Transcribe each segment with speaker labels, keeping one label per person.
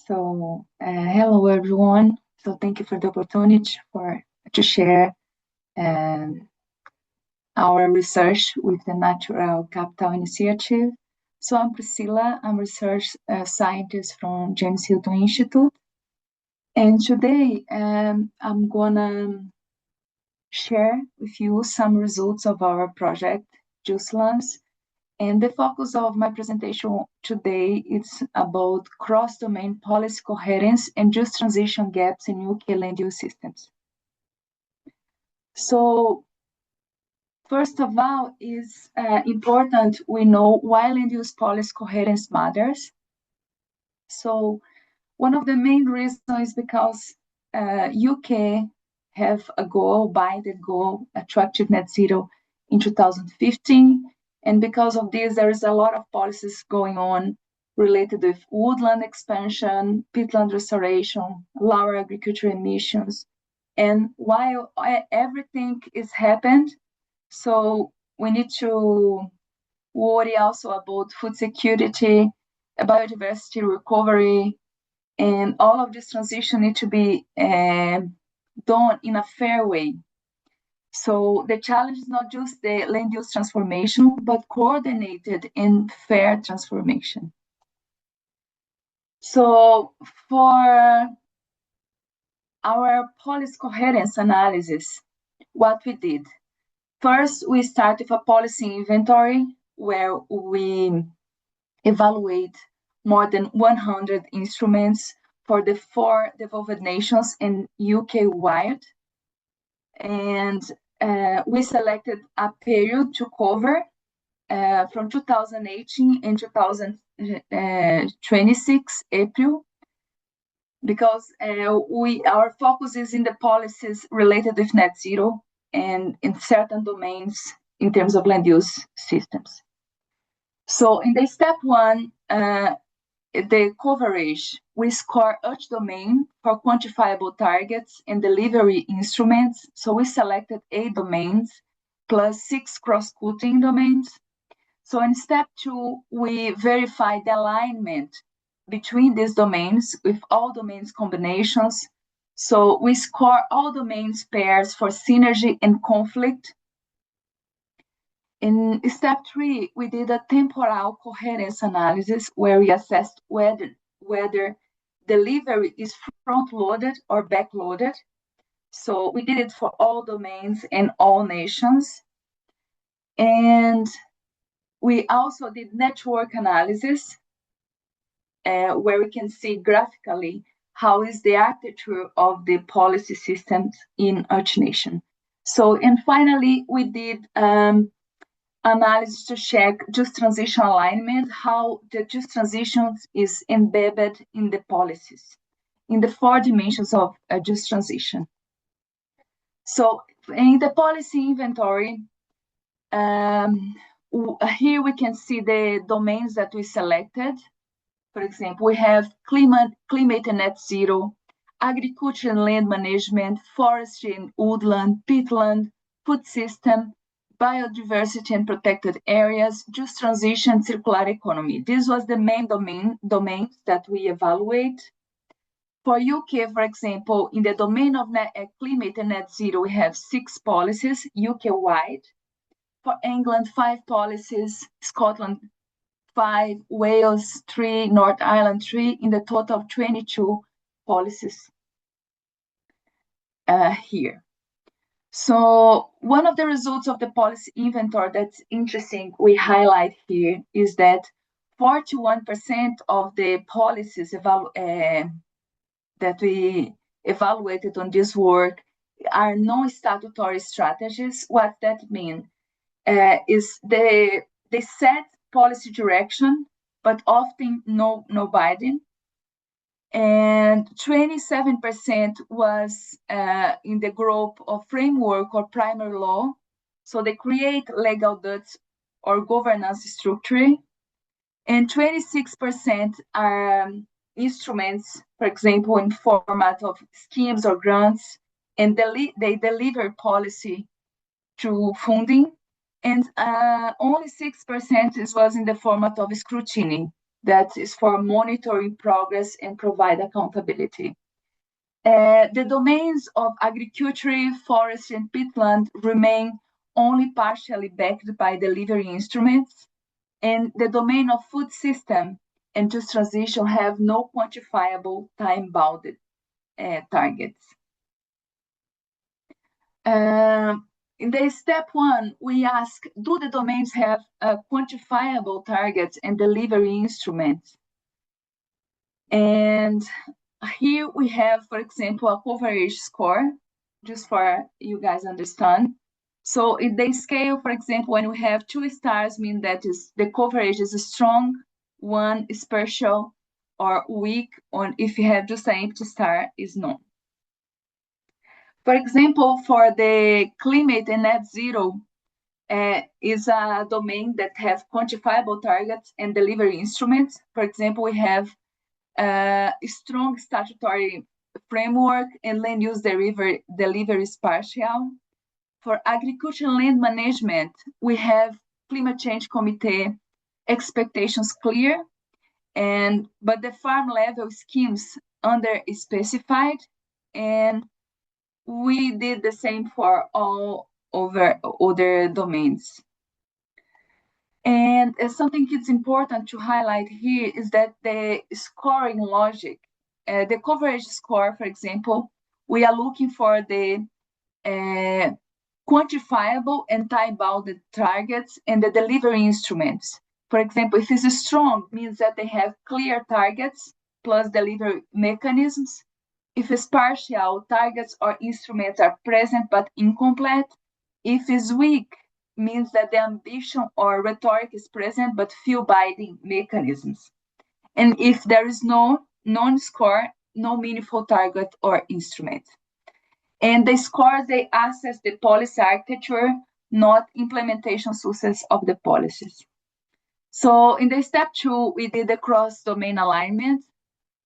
Speaker 1: Hello everyone. Thank you for the opportunity to share our research with the Natural Capital Initiative. I'm Priscilla. I'm a research scientist from James Hilton Institute, and today I'm gonna share with you some results of our project, Juicelands. And the focus of my presentation today is about cross-domain policy coherence and just transition gaps in UK land use systems. So, first of all, it's important we know why land use policy coherence matters. So, one of the main reasons is because UK have a goal, binding goal, attractive net zero in 2015. And because of this, there is a lot of policies going on related with woodland expansion, peatland restoration, lower agriculture emissions. And while everything is happened, so we need to worry also about food security, biodiversity recovery, and all of this transition need to be done in a fair way. So the challenge is not just the land use transformation, but coordinated and fair transformation. So for our policy coherence analysis, what we did, first we start with a policy inventory where we evaluate more than 100 instruments for the 4 devolved nations and UK-wide. And we selected a period to cover from 2018 and 2026 April, because our focus is in the policies related with net zero and in certain domains in terms of land use systems. So in the step 1, the coverage, we score each domain for quantifiable targets and delivery instruments. So we selected 8 domains plus 6 cross-cutting domains. So in step 2, we verify the alignment between these domains with all domains combinations. So we score all domains pairs for synergy and conflict. In step 3, we did a temporal coherence analysis where we assessed whether delivery is front-loaded or back-loaded. So we did it for all domains and all nations. And we also did network analysis where we can see graphically how is the architecture of the policy systems in each nation. So, and finally, we did analysis to check just transition alignment, how the just transitions is embedded in the policies, in the 4 dimensions of just transition. So in the policy inventory, here we can see the domains that we selected. For example, we have climate and net zero, agriculture and land management, forestry and woodland, peatland, food system, biodiversity and protected areas, just transition, circular economy. This was the main domains that we evaluate. For UK, for example, in the domain of climate and net zero, we have 6 policies, UK-wide. For England, 5 policies, Scotland, 5, Wales, 3, North Ireland, 3, in the total of 22 policies here. So one of the results of the policy inventory that's interesting we highlight here is that 41% of the policies that we evaluated on this work are non-statutory strategies. What that means is they set policy direction, but often no binding. And 27% was in the group of framework or primary law. So they create legal duties or governance structure. And 26% are instruments, for example, in format of schemes or grants, and they deliver policy through funding. And only 6% was in the format of scrutiny. that is for monitoring progress and provide accountability. The domains of agriculture, forest, and peatland remain only partially backed by delivery instruments, and the domain of food system and just transition have no quantifiable time-bounded targets. In the step 1, we ask, do the domains have quantifiable targets and delivery instruments? And here we have, for example, a coverage score, just for you guys understand. So in the scale, for example, when we have 2 stars, mean that the coverage is strong, 1 is partial or weak, or if you have just an empty star, is none. For example, for the climate and net zero, is a domain that have quantifiable targets and delivery instruments. For example, we have a strong statutory framework and land use delivery is partial. For agriculture and land management, we have climate change committee expectations clear, but the farm level schemes under specified, and we did the same for all over other domains. And something it's important to highlight here is that the scoring logic, the coverage score, for example, we are looking for the quantifiable and time-bounded targets and the delivery instruments. For example, if it's strong, means that they have clear targets plus delivery mechanisms. If it's partial, targets or instruments are present but incomplete. If it's weak, means that the ambition or rhetoric is present but few binding mechanisms. And if there is no non-score, no meaningful target or instrument. And the scores, they assess the policy architecture, not implementation success of the policies. So in the step 2, we did the cross-domain alignment.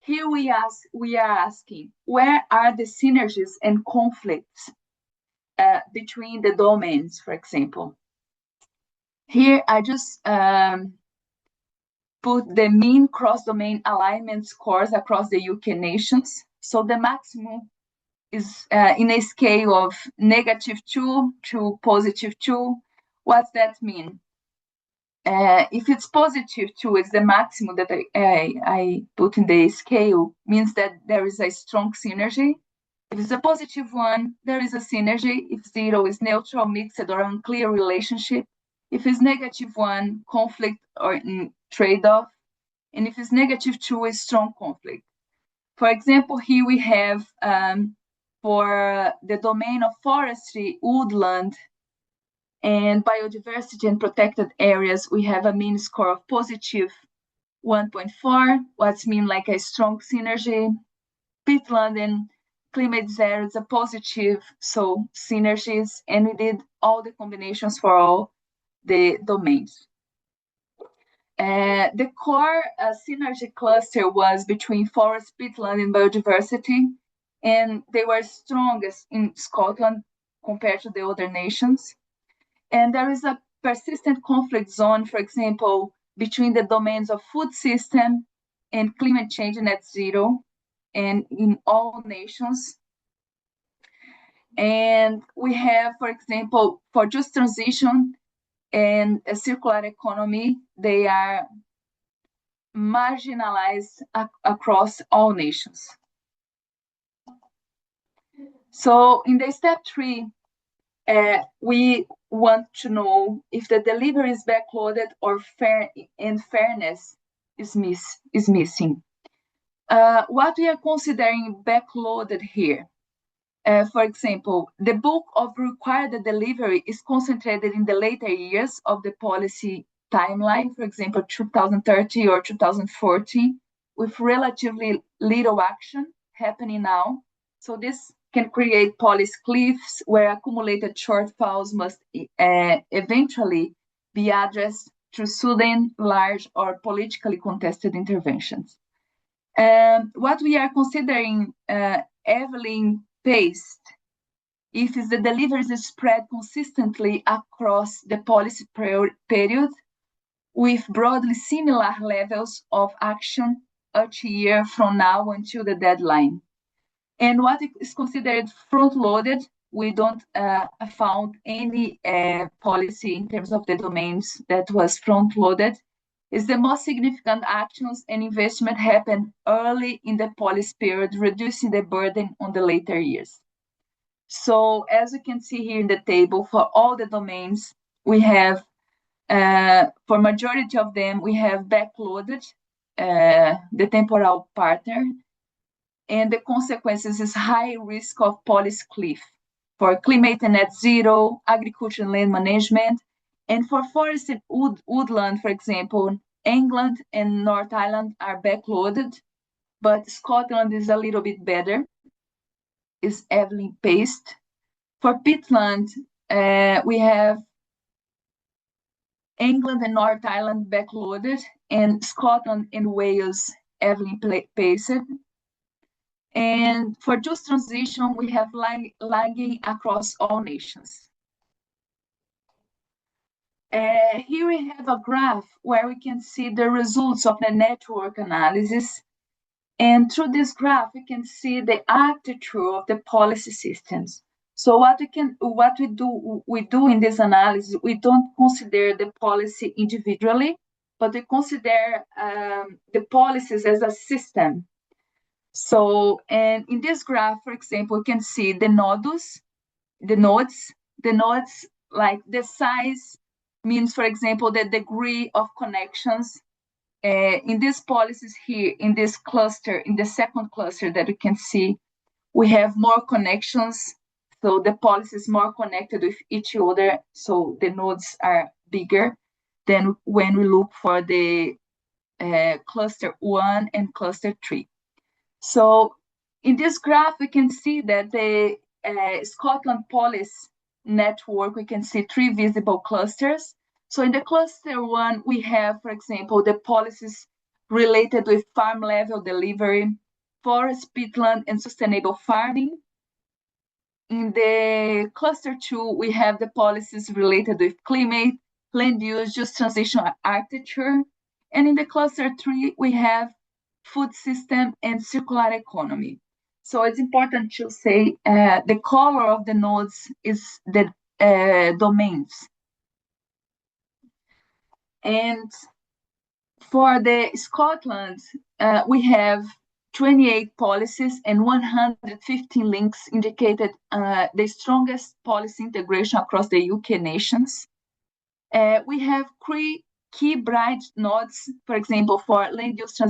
Speaker 1: Here we are asking, where are the synergies and conflicts between the domains, for example? Here I just put the mean cross-domain alignment scores across the UK nations. So the maximum is in a scale of -2 to +2. What's that mean? If it's +2, it's the maximum that I put in the scale, means that there is a strong synergy. If it's a +1, there is a synergy. If 0 is neutral, mixed, or unclear relationship. If it's -1, conflict or trade-off. And if it's -2, is strong conflict. For example, here we have for the domain of forestry, woodland, and biodiversity and protected areas, we have a mean score of +1.4, what's mean like a strong synergy. Peatland and climate zero is a positive, so synergies, and we did all the combinations for all the domains. The core synergy cluster was between forest, peatland, and biodiversity, and they were strongest in Scotland compared to the other nations. And there is a persistent conflict zone, for example, between the domains of food system and climate change and net zero, and in all nations. And we have, for example, for just transition and a circular economy, they are marginalized across all nations. So in the step 3, we want to know if the delivery is backloaded or fairness is missing. What we are considering backloaded here, for example, the bulk of required delivery is concentrated in the later years of the policy timeline, for example, 2030 or 2040, with relatively little action happening now. So this can create policy cliffs where accumulated shortfalls must eventually be addressed through sudden, large, or politically contested interventions. What we are considering evenly paced, if the deliveries is spread consistently across the policy period, with broadly similar levels of action each year from now until the deadline. And what is considered front-loaded, we don't found any policy in terms of the domains that was front-loaded, is the most significant actions and investment happen early in the policy period, reducing the burden on the later years. So as you can see here in the table, for all the domains, we have, for majority of them, we have backloaded the temporal partner, and the consequences is high risk of policy cliff for climate and net zero, agriculture and land management, and for forest and woodland, for example, England and North Ireland are backloaded, but Scotland is a little bit better, is heavily paced. For peatland, we have England and North Ireland backloaded, and Scotland and Wales heavily paced. And for just transition, we have lagging across all nations. Here we have a graph where we can see the results of the network analysis. And through this graph, we can see the architecture of the policy systems. So what we do in this analysis, we don't consider the policy individually, but we consider the policies as a system. So, and in this graph, for example, you can see the nodes, like the size means, for example, the degree of connections. In these policies here, in this cluster, in the second cluster that you can see, we have more connections. So the policy is more connected with each other. So the nodes are bigger than when we look for the cluster 1 and cluster 3. So in this graph, we can see that the Scotland policy network, we can see 3 visible clusters. So in the cluster 1, we have, for example, the policies related with farm level delivery, forest, peatland, and sustainable farming. In the cluster 2, we have the policies related with climate, land use, just transition architecture. And in the cluster 3, we have food system and circular economy. So it's important to say the color of the nodes is the domains. And for the Scotland, we have 28 policies and 115 links indicated the strongest policy integration across the UK nations. We have 3 key bright nodes, for example, for land use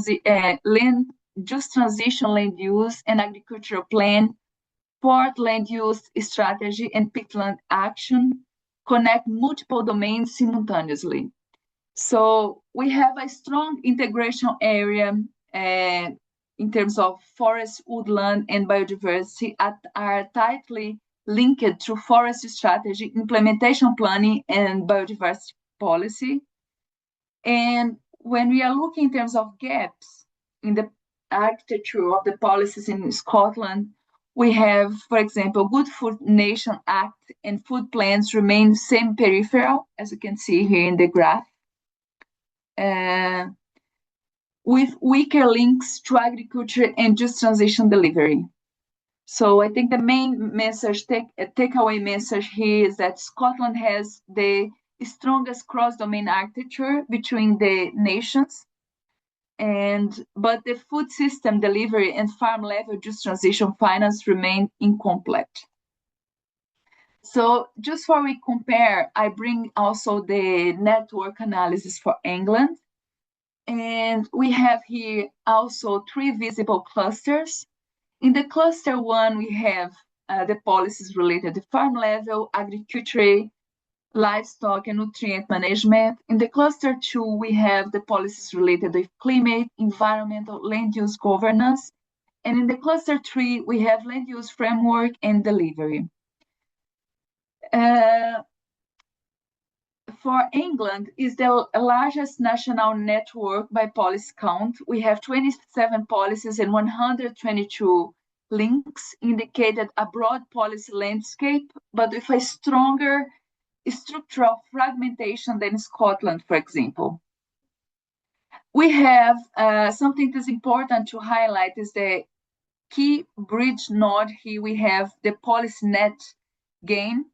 Speaker 1: just transition land use and agricultural plan, port land use strategy, and peatland action connect multiple domains simultaneously. So we have a strong integration area in terms of forest, woodland, and biodiversity are tightly linked to forest strategy, implementation planning, and biodiversity policy. And when we are looking in terms of gaps in the architecture of the policies in Scotland, we have, for example, Good Food Nation Act and food plans remain semi-peripheral, as you can see here in the graph, with weaker links to agriculture and just transition delivery. So I think the main message, takeaway message here is that Scotland has the strongest cross-domain architecture between the nations, but the food system delivery and farm level just transition finance remain incomplete. So just for we compare, I bring also the network analysis for England. And we have here also 3 visible clusters. In the cluster 1, we have the policies related to farm level, agriculture, livestock, and nutrient management. In the cluster 2, we have the policies related with climate, environmental, land use governance. And in the cluster 3, we have land use framework and delivery. For England is the largest national network by policy count. We have 27 policies and 122 links, indicated a broad policy landscape, but with a stronger structural fragmentation than Scotland, for example. we have something that's important to highlight is the key bridge node. Here we have the policy net gain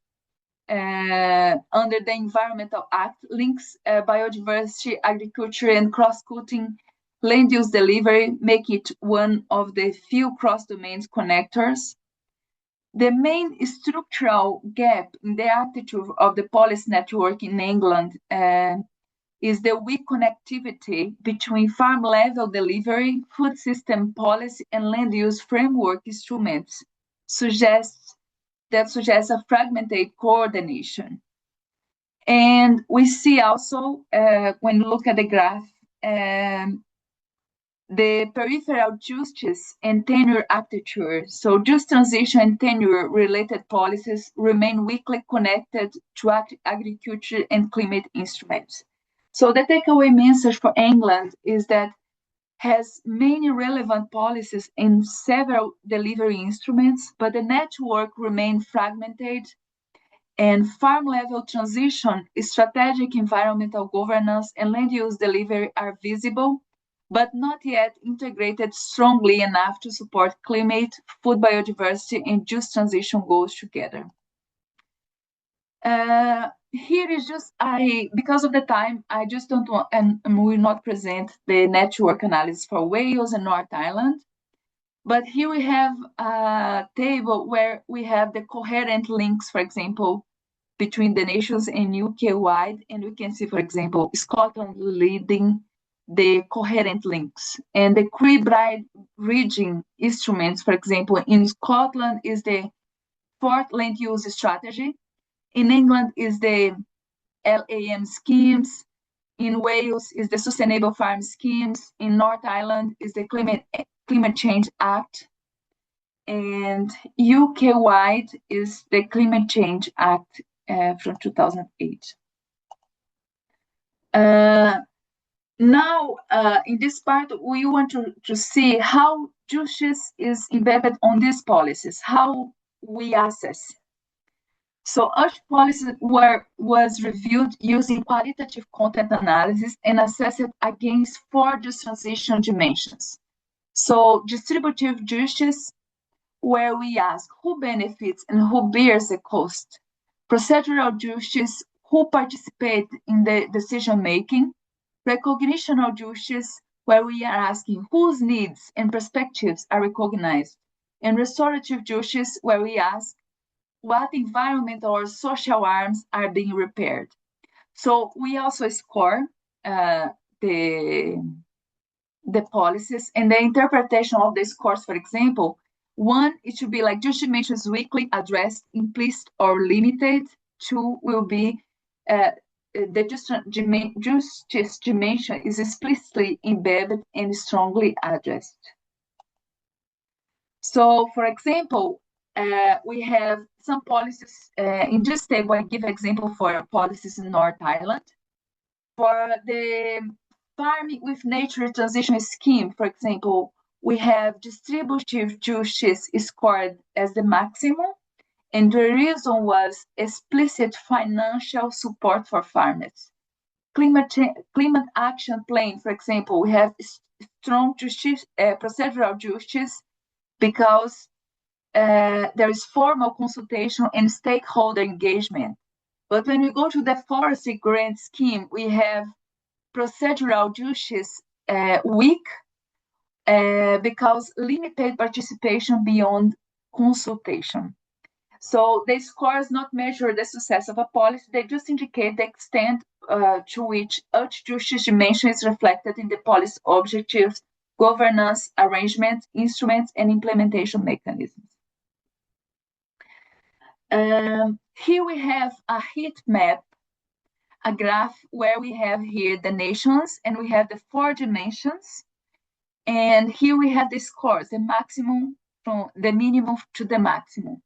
Speaker 1: under the Environmental Act, links biodiversity, agriculture, and cross-cutting land use delivery, make it one of the few cross-domains connectors. The main structural gap in the architecture of the policy network in England is the weak connectivity between farm-level delivery, food system policy, and land use framework instruments suggests a fragmented coordination. And we see also, when you look at the graph, the peripheral justice and tenure architecture. So just transition and tenure related policies remain weakly connected to agriculture and climate instruments. So the takeaway message for England is that has many relevant policies and several delivery instruments, but the network remains fragmented, and farm-level transition, strategic environmental governance, and land use delivery are visible, but not yet integrated strongly enough to support climate, food biodiversity, and just transition goals together. Here is just, because of the time, I just don't want, and will not present the network analysis for Wales and North Island. But here we have a table where we have the coherent links, for example, between the nations and UK-wide, and we can see, for example, Scotland leading the coherent links. And the region instruments, for example, in Scotland is the Fourth Land Use Strategy. In England is the LAM schemes. In Wales is the Sustainable Farm Schemes. In North Island is the Climate Change Act. And UK-wide is the Climate Change Act from 2008. Now, in this part, we want to see how justice is embedded on these policies, how we assess. So each policy was reviewed using qualitative content analysis and assessed against 4 just transition dimensions. So distributive justice, where we ask who benefits and who bears the cost. Procedural justice, who participate in the decision-making. Recognitional justice, where we are asking whose needs and perspectives are recognized. And restorative justice, where we ask what environmental or social harms are being repaired. So we also score the policies and the interpretation of the scores. For example, 1, it should be like just dimensions weakly addressed, implicit or limited. 2 will be the justice dimension is explicitly embedded and strongly addressed. So, for example, we have some policies in this table. I give an example for policies in North Island. For the farming with nature transition scheme, for example, we have distributive justice scored as the maximum, and the reason was explicit financial support for farmers. Climate action plan, for example, we have strong justice, procedural justice, because there is formal consultation and stakeholder engagement. But when we go to the forestry grant scheme, we have procedural justice weak because limited participation beyond consultation. So the scores not measure the success of a policy, they just indicate the extent to which each justice dimension is reflected in the policy objectives, governance, arrangement, instruments, and implementation mechanisms. Here we have a heat map, a graph where we have here the nations and we have the 4 dimensions. And here we have the scores, the maximum from the minimum to the maximum.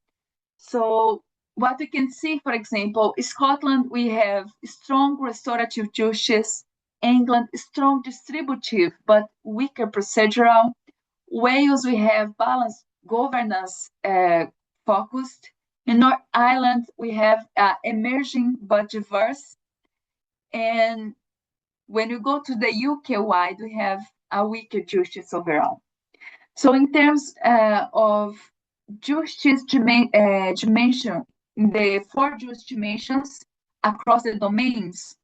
Speaker 1: So what we can see, for example, in Scotland, we have strong restorative justice. England, strong distributive, but weaker procedural. Wales, we have balanced governance focused. In North Island, we have emerging but diverse. And when you go to the UK-wide, we have a weaker justice overall. So in terms of justice dimension, the 4 justice dimensions across the domains,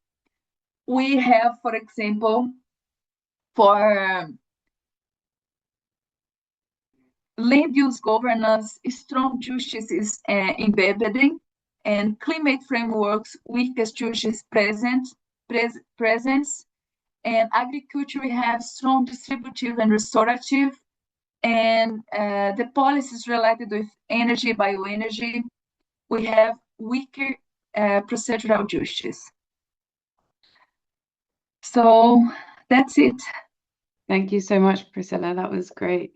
Speaker 1: we have, for example, for land use governance, strong justice is embedded, and climate frameworks, weakest justice presence, and agriculture, we have strong distributive and restorative, and the policies related with energy, bioenergy, we have weaker procedural justice. So that's it.
Speaker 2: Thank you so much, Priscilla. That was great.